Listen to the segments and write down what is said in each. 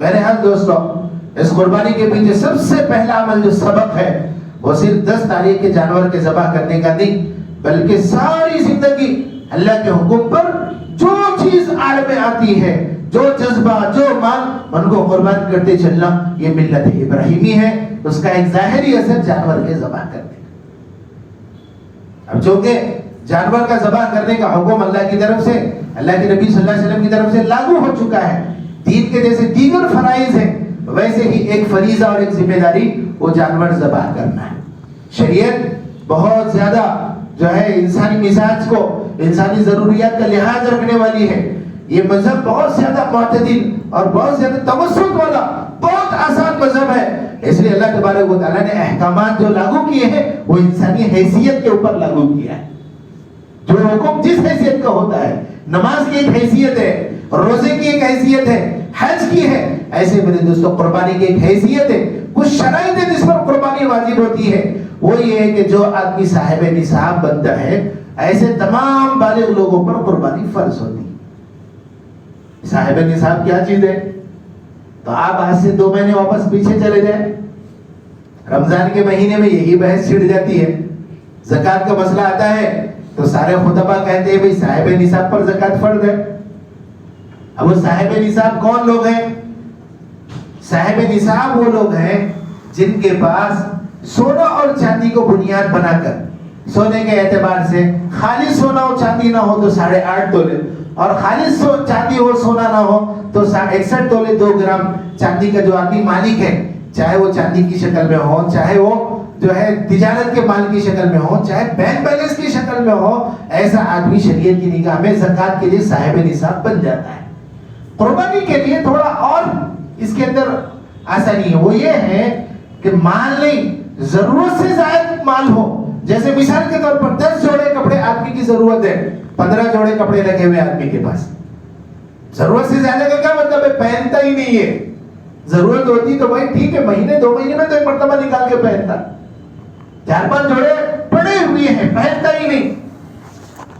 بہرحال دوستو، اس قربانی کے پیچھے سب سے پہلا عمل جو سبق ہے وہ صرف 10 تاریخ کے جانور کے ذبح کرنے کا نہیں، بلکہ ساری زندگی اللہ کے حکم پر جو چیز عالم میں آتی ہے، جو جذبہ، جو مال، ان کو قربان کرتے چلنا، یہ ملت ابراہیمی ہے۔ اس کا ایک ظاہری اثر جانور کے ذبح کرنے کا۔ اب چونکہ جانور کا ذبح کرنے کا حکم اللہ کی طرف سے، اللہ کے نبی صلی اللہ علیہ وسلم کی طرف سے لاگو ہو چکا ہے، دین کے جیسے دیگر فرائض ہیں ویسے ہی ایک فریضہ اور ایک ذمہ داری وہ جانور ذبح کرنا ہے۔ شریعت بہت زیادہ جو ہے انسانی مزاج کو، انسانی ضروریات کا لحاظ رکھنے والی ہے۔ یہ مذہب بہت زیادہ معتدل اور بہت زیادہ توسط والا، بہت آسان مذہب ہے، اس لیے اللہ تبارک و تعالیٰ نے احکامات جو لاگو کیے ہیں وہ انسانی حیثیت کے اوپر لاگو کیا ہے۔ جو حکم جس حیثیت کا ہوتا ہے، نماز کی ایک حیثیت ہے، روزے کی ایک حیثیت ہے، حج کی ہے، ایسے میرے دوستو قربانی کی ایک حیثیت ہے۔ کچھ شرائط ہے جس پر قربانی واجب ہوتی ہے، وہ یہ ہے کہ جو آدمی صاحب نصاب بنتا ہے، ایسے تمام بالغ لوگوں پر قربانی فرض ہوتی ہے۔ صاحب نصاب کیا چیز ہے؟ تو آپ آج سے 2 مہینے واپس پیچھے چلے جائیں، رمضان کے مہینے میں یہی بحث چھڑ جاتی ہے۔ زکوٰۃ کا مسئلہ آتا ہے تو سارے خطبہ کہتے ہیں بھئی صاحب نصاب پر زکوٰۃ فرض ہے۔ اب وہ صاحب نصاب کون لوگ ہیں؟ صاحب نصاب وہ لوگ ہیں جن کے پاس سونا اور چاندی کو بنیاد بنا کر، سونے کے اعتبار سے خالص سونا اور چاندی نہ ہو تو 8.5 تولے، اور خالص چاندی اور سونا نہ ہو تو 61 تولے 2 گرام چاندی کا جو آدمی مالک ہے، چاہے وہ چاندی کی شکل میں ہو، چاہے وہ جو ہے تجارت کے مال کی شکل میں ہو، چاہے بینک بیلنس کی شکل میں ہو، ایسا آدمی شریعت کی نگاہ میں زکوٰۃ کے لیے صاحب نصاب بن جاتا ہے۔ قربانی کے لیے تھوڑا اور اس کے اندر آسانی ہے، وہ یہ ہے کہ مال نہیں، ضرورت سے زائد مال ہو۔ جیسے مثال کے طور پر 10 جوڑے کپڑے آدمی کی ضرورت ہے، 15 جوڑے کپڑے لگے ہوئے آدمی کے پاس، ضرورت سے زیادہ کا کیا مطلب ہے؟ پہنتا ہی نہیں ہے۔ ضرورت ہوتی تو بھائی ٹھیک ہے، مہینے 2 مہینے میں تو ایک مرتبہ نکال کے پہنتا، 4-5 جوڑے پڑے ہوئے ہیں، پہنتا ہی نہیں۔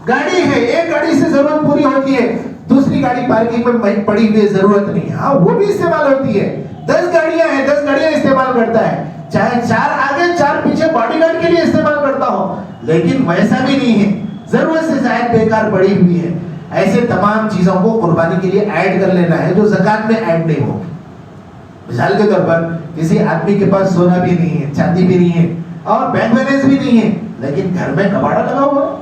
گاڑی ہے، ایک گاڑی سے ضرورت پوری ہوتی ہے، دوسری گاڑی پارکنگ میں پڑی ہوئی ضرورت نہیں، ہاں وہ بھی استعمال ہوتی ہے۔ 10 گاڑیاں ہیں، 10 گاڑیاں استعمال کرتا ہے، چاہے 4 آگے 4 پیچھے باڈی گارڈ کے لیے استعمال کرتا ہو، لیکن ویسا بھی نہیں ہے، ضرورت سے زائد بیکار پڑی ہوئی ہے۔ ایسے تمام چیزوں کو قربانی کے لیے ایڈ کر لینا ہے جو زکوٰۃ میں ایڈ نہیں ہو۔ مثال کے طور پر کسی آدمی کے پاس سونا بھی نہیں ہے، چاندی بھی نہیں ہے اور بینک بیلنس بھی نہیں ہے، لیکن گھر میں کباڑا لگا ہوا ہے،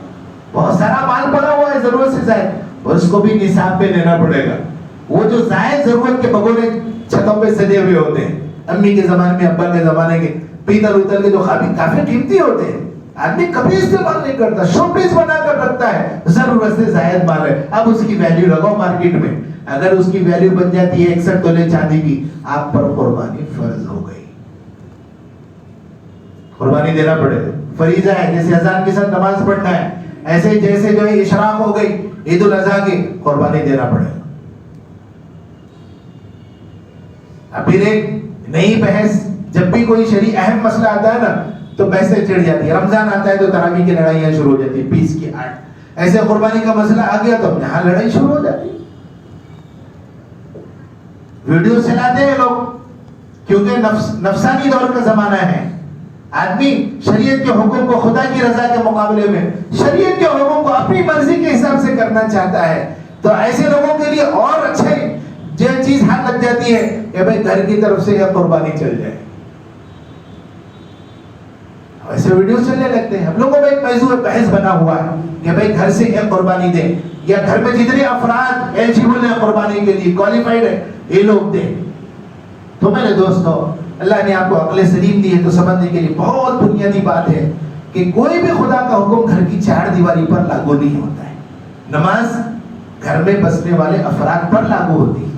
بہت سارا مال پڑا ہوا ہے ضرورت سے زائد، اس کو بھی نصاب پہ لینا پڑے گا۔ وہ جو زائد ضرورت کے بگونے چھتوں پہ سجے ہوئے ہوتے ہیں، امی کے زمانے میں، ابا کے زمانے کے پیتل اتل کے جو کافی قیمتی ہوتے ہیں، آدمی کبھی استعمال نہیں کرتا، شو پیس بنا کر رکھتا ہے، ضرورت سے زائد مال ہے، اب اس کی ویلیو لگاؤ مارکیٹ میں، اگر اس کی ویلیو بن جاتی ہے 61 تولے چاندی کی، آپ پر قربانی فرض ہو گئی۔ قربانی دینا پڑے گا، فریضہ ہے، جیسے اذان کے ساتھ نماز پڑھنا ہے، ایسے جیسے جو ہے اشراق ہو گئی عید الاضحیٰ کی، قربانی دینا پڑے گا۔ اب پھر ایک نئی بحث، جب بھی کوئی شرعی اہم مسئلہ آتا ہے نا تو بحثیں چڑھ جاتی ہے۔ رمضان آتا ہے تو تراویح کی لڑائیاں شروع ہو جاتی ہیں 20 کی 8، ایسے قربانی کا مسئلہ آ گیا تو یہاں لڑائی شروع ہو جاتی ہے، ویڈیو چلاتے ہیں لوگ، کیونکہ نفسانی دور کا زمانہ ہے۔ آدمی شریعت کے حکم کو خدا کی رضا کے مقابلے میں شریعت کے حکم کو اپنی مرضی کے حساب سے کرنا چاہتا ہے، تو ایسے لوگوں کے لیے اور اچھے جو چیز ہاتھ لگ جاتی ہے کہ بھائی گھر کی طرف سے یہ قربانی چل جائے، ایسے ویڈیوز چلنے لگتے ہیں۔ ہم لوگوں میں ایک موضوع بحث بنا ہوا ہے کہ بھائی گھر سے ایک قربانی دیں، یا گھر میں جتنے افراد ایلیجیبل ہیں قربانی کے لیے، کوالیفائڈ ہے، یہ لوگ دیں۔ تو میرے دوستو، اللہ نے آپ کو عقل سلیم دی ہے تو سمجھنے کے لیے بہت بنیادی بات ہے کہ کوئی بھی خدا کا حکم گھر کی 4 دیواری پر لاگو نہیں ہوتا ہے۔ نماز گھر میں بسنے والے افراد پر لاگو ہوتی ہے۔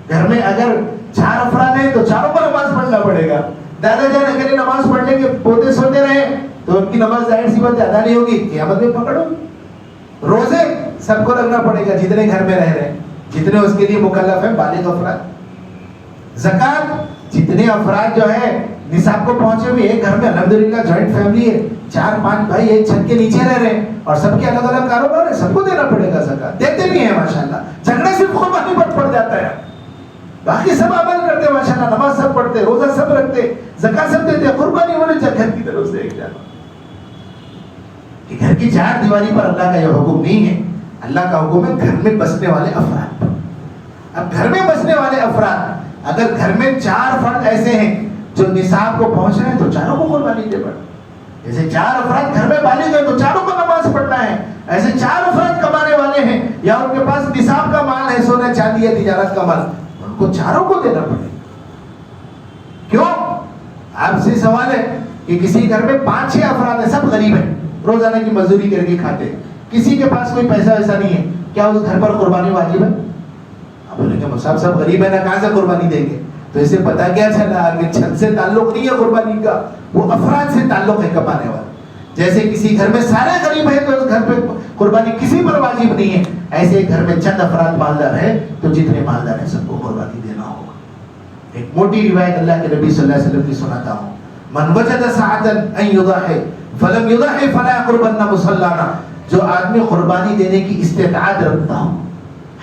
گھر میں اگر 4 افراد ہیں تو چاروں پر نماز پڑھنا پڑے گا۔ دادا جان اگر نماز پڑھنے کے پوتے سوتے رہے تو ان کی نماز ظاہر سی بات ادا نہیں ہوگی، قیامت میں پکڑو۔ روزے سب کو رکھنا پڑے گا جتنے گھر میں رہ رہے ہیں، جتنے اس کے لیے مکلف ہیں بالغ افراد۔ زکوٰۃ جتنے افراد جو ہے نصاب کو پہنچے ہوئے، ایک گھر میں الحمدللہ جوائنٹ فیملی ہے، 4-5 بھائی ایک چھت کے نیچے رہ رہے ہیں اور سب کے الگ الگ کاروبار ہے، سب کو دینا پڑے گا زکوٰۃ، دیتے بھی ہیں ماشاءاللہ۔ جھگڑے صرف قربانی پر پڑ جاتا ہے، باقی سب عمل کرتے ماشاءاللہ، نماز سب پڑھتے، روزہ سب رکھتے، زکات سب دیتے، قربانی ہونے چاہیے گھر کی طرف سے ایک جانور. کہ گھر کی چار دیواری پر اللہ کا یہ حکم نہیں ہے. اللہ کا حکم ہے گھر میں بسنے والے افراد پر. اب گھر میں بسنے والے افراد، اگر گھر میں 4 فرد ایسے ہیں جو نصاب کو پہنچ رہے ہیں تو چاروں کو قربانی دے پڑے. جیسے 4 افراد گھر میں بالغ ہیں تو چاروں کو نماز پڑھنا ہے. ایسے 4 افراد کمانے والے ہیں یا ان کے پاس نصاب کا مال ہے، سونا چاندی یا تجارت کا مال، ان کو چاروں کو دینا پڑے. کیوں؟ آپ سے سوال ہے کہ کسی گھر میں 5-6 افراد ہیں، سب غریب ہیں، روزانہ کی مزدوری کر کے کھاتے، کسی کے پاس کوئی پیسہ ویسا نہیں ہے، کیا اس گھر پر قربانی واجب ہے؟ آپ بولیں گے صاحب سب غریب ہے نا، کہاں سے قربانی دیں گے؟ تو اسے پتا کیا چلا کہ چھت سے تعلق نہیں ہے قربانی کا، وہ افراد سے تعلق ہے کمانے والے. جیسے کسی گھر میں سارے غریب ہیں تو اس گھر پہ قربانی کسی پر واجب نہیں ہے، ایسے گھر میں چند افراد مالدار ہیں تو جتنے مالدار ہیں سب کو قربانی دینا ہوگا. ایک موٹی روایت اللہ کے نبی صلی اللہ علیہ وسلم کی سناتا ہوں. من وجد سعة ان يضحي فلم يضحي فلا يقربن مصلانا. جو آدمی قربانی دینے کی استطاعت رکھتا ہو،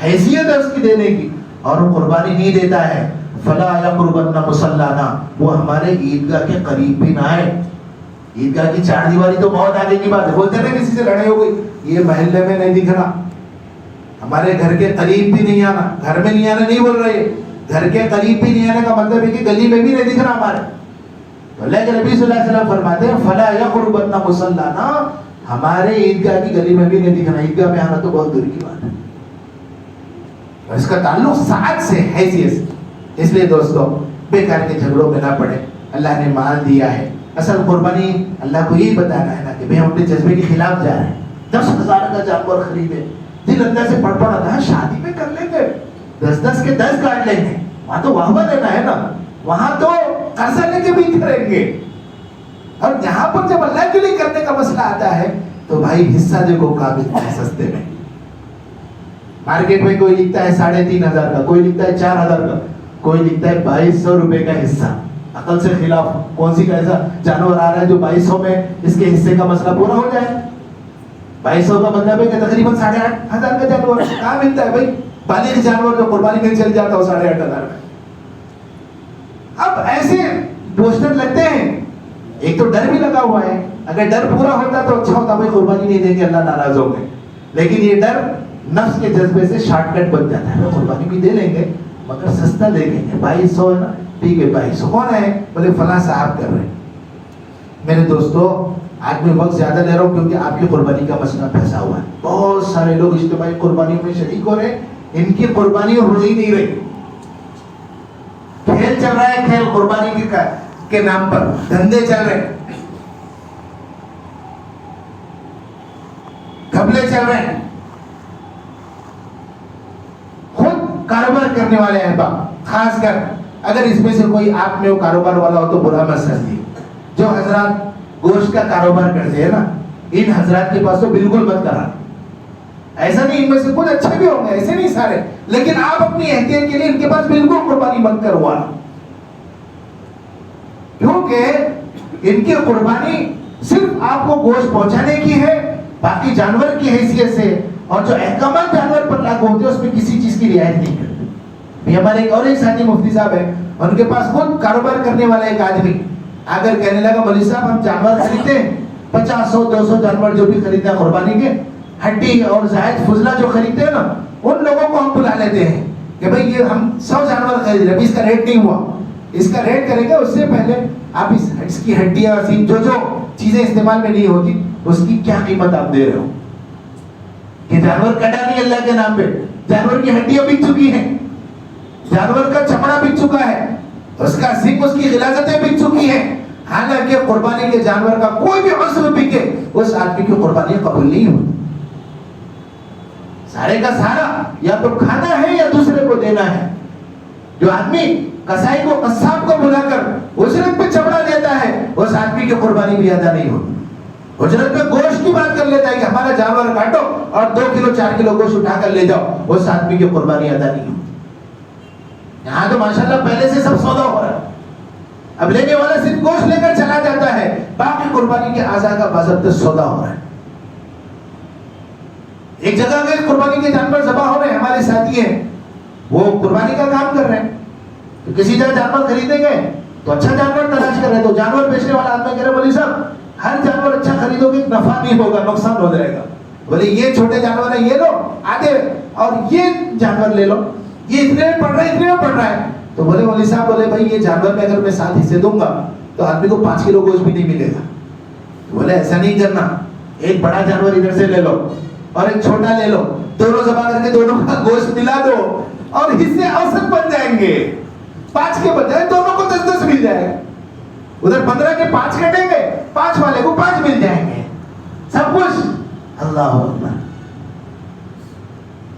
حیثیت ہے اس کی دینے کی، اور وہ قربانی نہیں دیتا ہے، فلا يقربن مصلانا، وہ ہمارے عیدگاہ کے قریب بھی نہ آئے. عیدگاہ کی 4 دیواری تو بہت آگے کی بات ہے. بولتے ہیں کسی سے لڑائی ہو گئی، یہ محلے میں نہیں دکھنا، ہمارے گھر کے قریب بھی نہیں آنا. گھر میں نہیں آنا نہیں بول رہے، گھر کے قریب بھی نہیں آنے کا مطلب ہے کہ گلی میں بھی نہیں دکھنا ہمارے. تو اللہ کے نبی صلی اللہ علیہ وسلم فرماتے ہیں فلا يقربن مصلانا، ہمارے عیدگاہ کی گلی میں بھی نہیں دکھنا. عیدگاہ میں آنا تو بہت دور کی بات ہے. اور اس کا تعلق سعادت سے، حیثیت سے. اس لیے دوستو بیکار کے جھگڑوں میں نہ پڑے. اللہ نے مال دیا ہے، اصل قربانی اللہ کو یہی بتانا ہے نا کہ ہم اپنے جذبے کے خلاف جا رہے ہیں. 10,000 کا جانور خریدے، دل اندر سے پڑ رہا، شادی میں کر لیں گے 10 کے 10 کاٹ لیں گے، وہاں تو واہ لینا ہے نا، وہاں تو قرضہ لے کے بھی کریں گے. اور یہاں پر جب اللہ کے لیے کرنے کا مسئلہ آتا ہے تو بھائی حصہ دیکھو کہاں ملتا ہے سستے میں. مارکیٹ میں کوئی لکھتا ہے 3,500 کا، کوئی لکھتا ہے 4,000 کا، کوئی لکھتا ہے 2,200 روپے کا حصہ. عقل سے خلاف. کون سی کا ایسا جانور آ رہا ہے جو 2,200 میں اس کے حصے کا مسئلہ پورا ہو جائے؟ 2,200 کا مطلب ہے کہ تقریباً 8,500 کا جانور کہاں ملتا ہے بھائی؟ بالغ جانور جو قربانی میں چل جاتا ہو 8,500 میں. اب ایسے پوسٹر لگتے ہیں، ایک تو ڈر بھی لگا ہوا ہے، اگر ڈر پورا ہوتا تو اچھا ہوتا، بھائی قربانی نہیں دیں گے اللہ ناراض ہوں گے. لیکن یہ ڈر نفس کے جذبے سے شارٹ کٹ بن جاتا ہے، قربانی بھی دے لیں گے مگر سستا دے لیں گے. 2,200 ہے نا، ٹھیک ہے 2,200. کون ہے؟ بولے فلاں صاحب کر رہے ہیں. میرے دوستو آج میں وقت زیادہ لے رہا ہوں کیونکہ آپ کی قربانی کا مسئلہ پھنسا ہوا ہے. بہت سارے لوگ اجتماعی قربانیوں میں شریک ہو رہے ہیں، ان کی قربانی ہو ہی نہیں رہی. کھیل چل رہا ہے، کھیل قربانی کے نام پر دھندے چل رہے ہیں، گھپلے چل رہے ہیں. خود کاروبار کرنے والے احباب، خاص کر اگر اس میں سے کوئی آپ میں وہ کاروبار والا ہو تو برا مت سمجھیے. جو حضرات گوشت کا کاروبار کرتے ہیں نا، ان حضرات کے پاس تو بالکل مت کرا. ایسا نہیں، ان میں سے کچھ اچھے بھی ہوں گے، ایسے نہیں سارے، لیکن آپ اپنی احتیاط کے لیے ان کے پاس بالکل قربانی مت کروانا. کیونکہ ان کی قربانی صرف آپ کو گوشت پہنچانے کی ہے، باقی جانور کی حیثیت سے اور جو احکامات جانور پر لاگو ہوتے ہیں اس میں کسی چیز کی رعایت نہیں کرتے. ہمارے اور ایک ساتھی مفتی صاحب ہیں، ان کے پاس خود کاروبار کرنے والا ایک آدمی اگر کہنے لگا مولوی صاحب ہم جانور خریدتے ہیں 50 100 200 جانور جو بھی خریدتے ہیں قربانی کے، ہڈی اور زائد فضلہ جو خریدتے ہیں نا، ان لوگوں کو ہم بلا لیتے ہیں کہ بھئی یہ ہم 100 جانور خرید رہے ہیں، اس کا ریٹ نہیں ہوا، اس کا ریٹ کریں گے، اس سے پہلے آپ اس کی ہڈیاں جو چیزیں استعمال میں نہیں ہوتی اس کی کیا قیمت آپ دے رہے ہو. یہ جانور کٹا نہیں اللہ کے نام پہ، جانور کی ہڈیاں بک چکی ہیں، جانور کا چمڑا بک چکا ہے، اس کا سنگ، اس کی غلاظتیں بک چکی ہیں. حالانکہ قربانی کے جانور کا کوئی بھی عضو بکے اس آدمی کی قربانی قبول نہیں ہوتی. سارے کا سارا یا تو کھانا ہے یا دوسرے کو دینا ہے. جو آدمی کسائی کو، قصاب کو بلا کر اجرت پہ چمڑا دیتا ہے اس آدمی کی قربانی بھی ادا نہیں ہوتی. اجرت پہ گوشت کی بات کر لیتا ہے کہ ہمارا جانور کاٹو اور 2 کلو 4 کلو گوشت اٹھا کر لے جاؤ، اس آدمی کی قربانی ادا نہیں ہوتی. یہاں تو ماشاءاللہ پہلے سے سب سودا ہو رہا ہے، اب لینے والا صرف گوشت لے کر چلا جاتا ہے، باقی قربانی کے اعضاء کا باضابطہ سودا ہو رہا ہے. ایک جگہ میں قربانی کے جانور ذبح ہو رہے ہیں، ہمارے ساتھی ہیں وہ قربانی کا کام کر رہے ہیں، تو کسی جگہ جانور خریدیں گے تو اچھا جانور تلاش کر رہے، تو جانور بیچنے والا آدمی کہہ رہے مولوی صاحب ہر جانور اچھا خریدو گے نفع نہیں ہوگا، نقصان ہو جائے گا، بولے یہ چھوٹے جانور ہیں یہ لو آگے، اور یہ جانور لے لو یہ اتنے میں پڑ رہا ہے اتنے میں پڑ رہا ہے، تو بولے مولوی صاحب بولے بھائی یہ جانور میں اگر میں 7 حصے دوں گا تو آدمی کو 5 کلو گوشت بھی نہیں ملے گا، بولے ایسا نہیں کرنا، ایک بڑا جانور ادھر سے لے لو اور ایک چھوٹا لے لو، دونوں ذبح کر کے دونوں کا گوشت ملا دو اور حصے اوسط بن جائیں گے، 5 کے بجائے دونوں کو 10 مل جائے گا، ادھر 15 کے 5 کٹیں گے 5 والے کو 5 مل جائیں گے، سب کچھ اللہ اکبر۔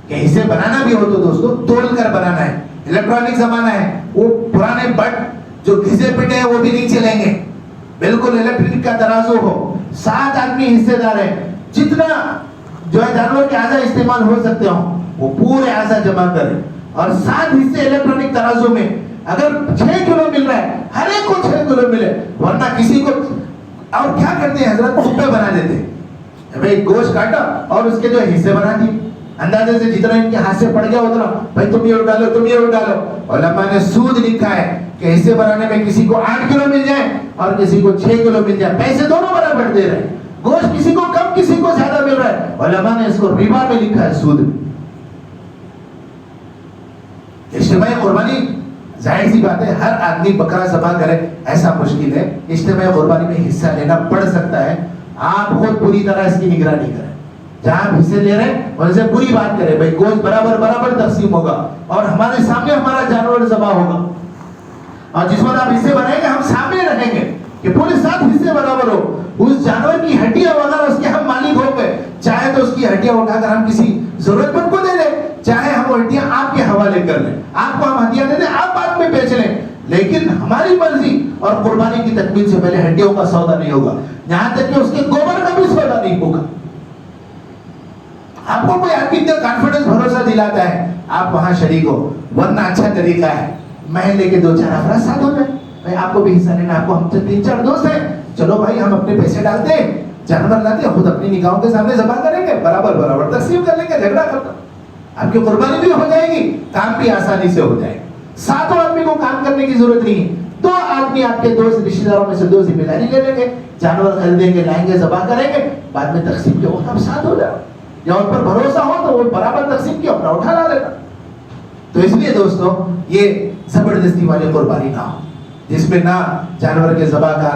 کہ حصے بنانا بھی ہو تو دوستو تول کر بنانا ہے، الیکٹرانک زمانہ ہے، وہ پرانے بٹ جو گھسے پٹے ہیں وہ بھی نہیں چلیں گے، بالکل الیکٹرک کا ترازو ہو، 7 آدمی حصے دار ہیں، جتنا جو ہے جانور کے اعضاء استعمال ہو سکتے ہوں وہ پورے اعضاء جمع کریں، اور 7 حصے الیکٹرانک ترازو میں، اگر 6 کلو مل رہا ہے ہر ایک کو 6 کلو ملے، ورنہ کسی کو، اور کیا کرتے ہیں حضرت کپے بنا دیتے ہیں، بھائی گوشت کاٹا اور اس کے جو حصے بنا دیے، اندازے سے جتنا ان کے ہاتھ سے پڑ گیا اتنا، بھائی تم یہ ڈالو تم یہ ڈالو، علماء نے سود لکھا ہے کہ حصے بنانے میں کسی کو 8 کلو مل جائے اور کسی کو 6 کلو مل جائے، پیسے دونوں برابر دے رہے ہیں، گوشت کسی کو کم کسی کو زیادہ مل رہا ہے، علماء نے اس کو ربا میں لکھا ہے، سود میں۔ اجتماعی قربانی ظاہر سی بات ہے ہر آدمی بکرا ذبح کرے ایسا مشکل ہے، اجتماعی قربانی میں حصہ لینا پڑ سکتا ہے، آپ خود پوری طرح اس کی نگرانی کریں، جہاں آپ حصے لے رہے ہیں ان سے پوری بات کریں، بھائی گوشت برابر برابر تقسیم ہوگا اور ہمارے سامنے ہمارا جانور ذبح ہوگا، اور جس وقت آپ حصے بنائیں گے ہم سامنے رہیں گے کہ پورے 7 حصے برابر ہو، اس جانور کی ہڈیاں وغیرہ اس کے ہم مالک ہو گئے، چاہے تو اس کی ہڈیاں اٹھا کر ہم کسی ضرورت مند کو دے دیں، چاہے ہم وہ ہڈیاں آپ کے حوالے کر لیں، آپ کو ہم ہڈیاں دے دیں آپ بعد میں بیچ لیں، لیکن ہماری مرضی اور قربانی کی تکمیل سے پہلے ہڈیوں کا سودا نہیں ہوگا، یہاں تک کہ اس کے گوبر کا بھی سودا نہیں ہوگا۔ آپ کو کوئی آدمی اتنا کانفیڈنس بھروسہ دلاتا ہے آپ وہاں شریک ہو، ورنہ اچھا طریقہ ہے محلے کے 2-4 افراد ساتھ ہو جائیں، بھائی آپ کو بھی حصہ لینا، آپ کو ہم سے 3-4 دوست ہیں، چلو بھائی ہم اپنے پیسے ڈالتے ہیں، جانور لاتے ہیں، خود اپنی نگاہوں کے سامنے ذبح کریں گے، برابر برابر تقسیم کر لیں گے، جھگڑا کرتا، آپ کی قربانی بھی ہو جائے گی، کام بھی آسانی سے ہو جائے گا، 7 آدمی کو کام کرنے کی ضرورت نہیں ہے، 2 آدمی آپ کے دوست رشتہ داروں میں سے 2 ذمہ داری لے لیں گے، جانور خریدیں گے لائیں گے ذبح کریں گے، بعد میں تقسیم کے وقت آپ ساتھ ہو جاؤ، یا ان پر بھروسہ ہو تو وہ برابر تقسیم کی اپنا اٹھا لا لینا۔ تو اس لیے دوستو یہ زبردستی والی قربانی نہ ہو جس میں نہ جانور کے ذبح کا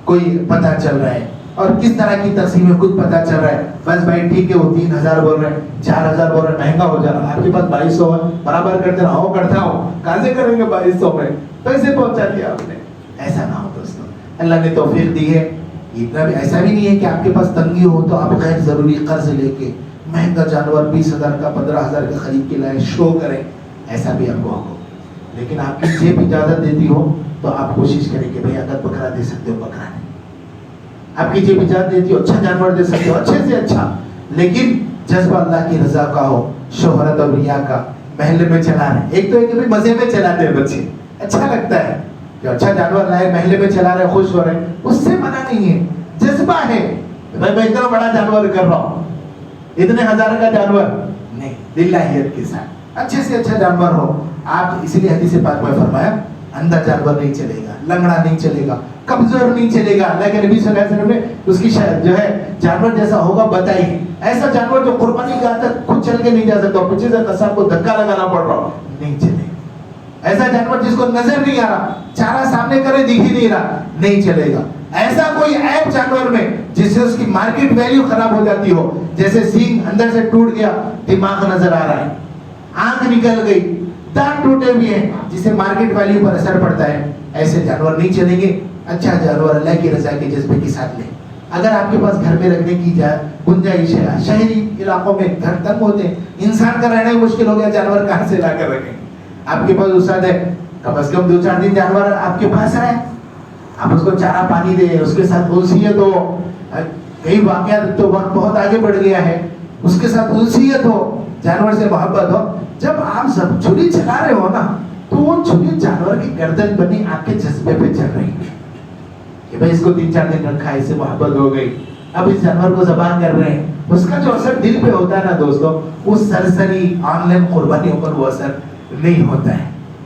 کوئی پتہ چل رہا ہے اور کس طرح کی تقسیم ہے خود پتہ چل رہا ہے، بس بھائی ٹھیک ہے وہ 3000 بول رہے ہیں 4000 بول رہے ہیں، مہنگا ہو جا رہا ہے، آپ کے پاس 2200 ہے، برابر کرتے رہو، کرتا ہوں کہاں سے کریں گے 2200 میں، پیسے پہنچا دیا آپ نے، ایسا نہ ہو دوستو، اللہ نے توفیق دی ہے، اتنا بھی ایسا بھی نہیں ہے کہ آپ کے پاس تنگی ہو تو آپ غیر ضروری قرض لے کے مہنگا جانور 20000 کا 15000 کا خرید کے لائے شو کریں، ایسا بھی آپ کو ہو، لیکن آپ کی جیب اجازت دیتی ہو تو آپ کوشش کریں کہ بھئی اگر بکرا دے سکتے ہو بکرا دیں، آپ کی جیب اجازت دیتی ہو اچھا جانور دے سکتے ہو اچھے سے اچھا، لیکن جذبہ اللہ کی رضا کا ہو، شہرت اور ریا کا، محلے میں چلا رہے ہیں، ایک تو ہے کہ مزے میں چلاتے ہیں بچے، اچھا لگتا ہے کہ اچھا جانور لائے محلے میں چلا رہے ہیں خوش ہو رہے ہیں، اس سے منع نہیں ہے، جذبہ ہے بھائی میں اتنا بڑا جانور کر رہا ہوں، اتنے 1000 کا جانور نہیں، للہیت کے ساتھ اچھے سے اچھا جانور ہو، آپ اسی لیے حدیث پاک میں فرمایا اندھا جانور نہیں چلے گا، لنگڑا نہیں چلے گا، کمزور نہیں چلے گا، اللہ کے نبی صلی اللہ علیہ وسلم نے اس کی جو ہے جانور جیسا ہوگا بتائی، ایسا جانور جو قربانی کا تک خود چل کے نہیں جا سکتا، پیچھے سے قصاب کو دھکا لگانا پڑ رہا نہیں چلے گا، ایسا جانور جس کو نظر نہیں آ رہا، چارہ سامنے کرے دکھ ہی نہیں رہا، نہیں چلے گا، ایسا کوئی عیب جانور میں جس سے اس کی مارکیٹ ویلیو خراب ہو جاتی ہو، جیسے سینگ اندر سے ٹوٹ گیا، دماغ نظر آ رہا ہے، آنکھ نکل گئی، دانت ٹوٹے ہوئے ہیں جس سے مارکیٹ ویلیو پر اثر پڑتا ہے، ایسے جانور نہیں چلیں گے، اچھا جانور اللہ کی رضا کے جذبے کے ساتھ لیں۔ اگر آپ کے پاس گھر میں رکھنے کی گنجائش ہے، شہری علاقوں میں گھر تنگ ہوتے ہیں، انسان کا رہنا ہی مشکل ہو گیا، جانور کہاں سے لا کر رکھیں، آپ کے پاس استاد ہے، کم از کم 2-4 دن جانور آپ کے پاس آئے، آپ اس کو چارہ پانی دیں، اس کے ساتھ انسیت ہو، کئی واقعات تو وقت بہت آگے بڑھ گیا ہے، اس کے ساتھ انسیت ہو، جانور سے محبت ہو، جب آپ سب چھری چلا رہے ہو نا تو وہ چھری جانور کی گردن بنی آپ کے جذبے پہ چل رہی ہے کہ بھئی اس کو 3-4 دن رکھا ہے، اس سے محبت ہو گئی، اب اس جانور کو ذبح کر رہے ہیں، اس کا جو اثر دل پہ ہوتا ہے نا دوستو، اس سرسری آن لائن قربانیوں پر وہ اثر نہیں ہوتا ہے۔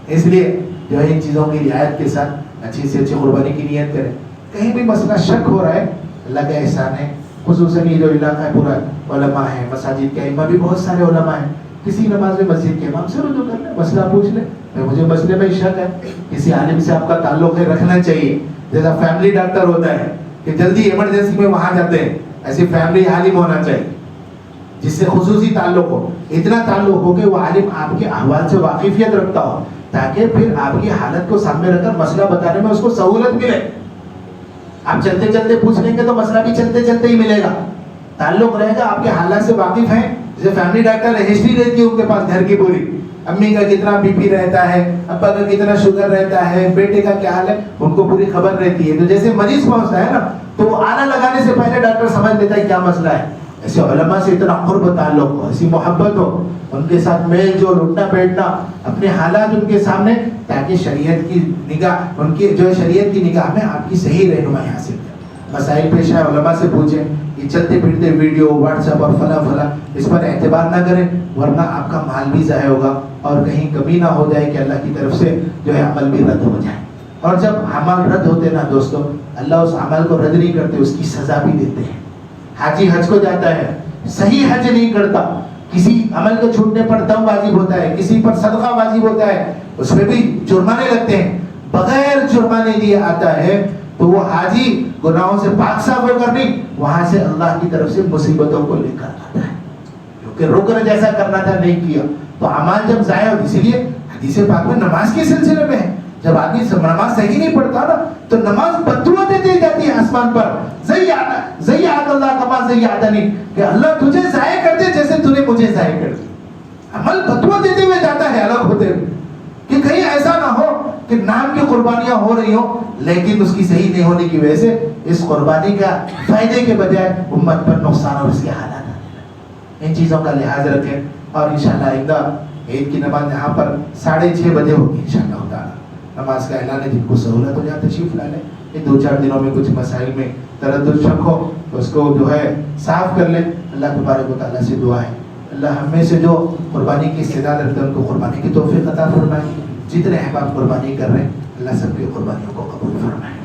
اس لیے جو ہے ان چیزوں کی رعایت کے ساتھ اچھی سے اچھی قربانی کی نیت کریں. کہیں بھی مسئلہ شک ہو رہا ہے، اللہ کا احسان ہے، خصوصاً یہ جو علاقہ ہے پورا علماء ہیں، مساجد کے امام بھی بہت سارے علماء ہیں. کسی نماز میں مسجد کے امام سے رجوع کر لیں، مسئلہ پوچھ لیں، مجھے مسئلے میں شک ہے، کسی عالم سے آپ کا تعلق ہے، رکھنا چاہیے. جیسا فیملی ڈاکٹر ہوتا ہے کہ جلدی ایمرجنسی میں وہاں جاتے ہیں، ایسی فیملی عالم ہونا چاہیے جس سے خصوصی تعلق ہو. اتنا تعلق ہو کہ وہ عالم آپ کے احوال سے واقفیت رکھتا ہو، تاکہ پھر آپ کی حالت کو سامنے رکھ کر مسئلہ بتانے میں اس کو سہولت ملے. آپ چلتے چلتے پوچھ لیں گے تو مسئلہ بھی چلتے چلتے ہی ملے گا. تعلق رہے گا، آپ کے حالات سے واقف ہیں. جیسے فیملی ڈاکٹر ہے، ہسٹری رہتی ہے ان کے پاس گھر کی پوری، امی کا کتنا بی پی رہتا ہے، ابا کا کتنا شوگر رہتا ہے، بیٹے کا کیا حال ہے، ان کو پوری خبر رہتی ہے. تو جیسے مریض پہنچتا ہے نا تو وہ آنا لگانے سے پہلے ڈاکٹر سمجھ لیتا ہے کیا مسئلہ ہے. ایسے علماء سے اتنا قرب تعلق ہو، ایسی محبت ہو، ان کے ساتھ میل جول، اٹھنا بیٹھنا، اپنے حالات ان کے سامنے، تاکہ شریعت کی نگاہ، ان کی جو شریعت کی نگاہ میں آپ کی صحیح رہنمائی حاصل کریں. مسائل پیش آئے علماء سے پوچھیں. یہ چلتے پھرتے ویڈیو، واٹس ایپ اور فلاں فلاں اس پر اعتبار نہ کریں، ورنہ آپ کا مال بھی ضائع ہوگا اور کہیں کمی نہ ہو جائے کہ اللہ کی طرف سے جو ہے عمل بھی رد ہو جائے. اور جب عمل رد ہوتے نا دوستو، اللہ اس عمل کو رد نہیں کرتے، اس کی سزا بھی دیتے ہیں. حاجی حج کو جاتا ہے، صحیح حج نہیں کرتا، کسی عمل کے چھوٹنے پر دم واجب ہوتا ہے، کسی پر صدقہ واجب ہوتا ہے، اس میں بھی جرمانے لگتے ہیں. بغیر جرمانے دیے آتا ہے تو وہ حاجی گناہوں سے پاک صاف ہو کر نہیں، وہاں سے اللہ کی طرف سے مصیبتوں کو لے کر آتا ہے، کیونکہ رکن جیسا کرنا تھا نہیں کیا. تو اعمال جب ضائع ہو، اسی لیے حدیث پاک میں نماز کے سلسلے میں ہے، جب آدمی نماز صحیح نہیں پڑھتا نا تو نماز بددعا دیتی جاتی ہے آسمان پر، ضیعت اللہ کما ضیعتنی، کہ اللہ تجھے ضائع کر دے جیسے تو نے مجھے ضائع کر دیا. عمل بددعا دیتے ہوئے جاتا ہے الگ ہوتے ہوئے، کہ کہیں ایسا نہ ہو کہ نام کی قربانیاں ہو رہی ہوں لیکن اس کی صحیح نہیں ہونے کی وجہ سے اس قربانی کا فائدے کے بجائے امت پر نقصان اور اس کے حالات آنے لگے. ان چیزوں کا لحاظ رکھیں. اور انشاءاللہ آئندہ عید کی نماز یہاں پر 6:30 بجے ہوگی انشاءاللہ تعالی. نماز کا اعلان ہے، جن کو سہولت ہو جائے تشریف لا لیں. یہ 2-4 دنوں میں کچھ مسائل میں تردد شک ہو تو اس کو جو ہے صاف کر لیں. اللہ تبارک و تعالیٰ سے دعا ہے اللہ ہم میں سے جو قربانی کی استعداد رکھتے ہیں ان کو قربانی کی توفیق عطا فرمائے. جتنے احباب قربانی کر رہے ہیں اللہ سب کی قربانیوں کو قبول فرمائے.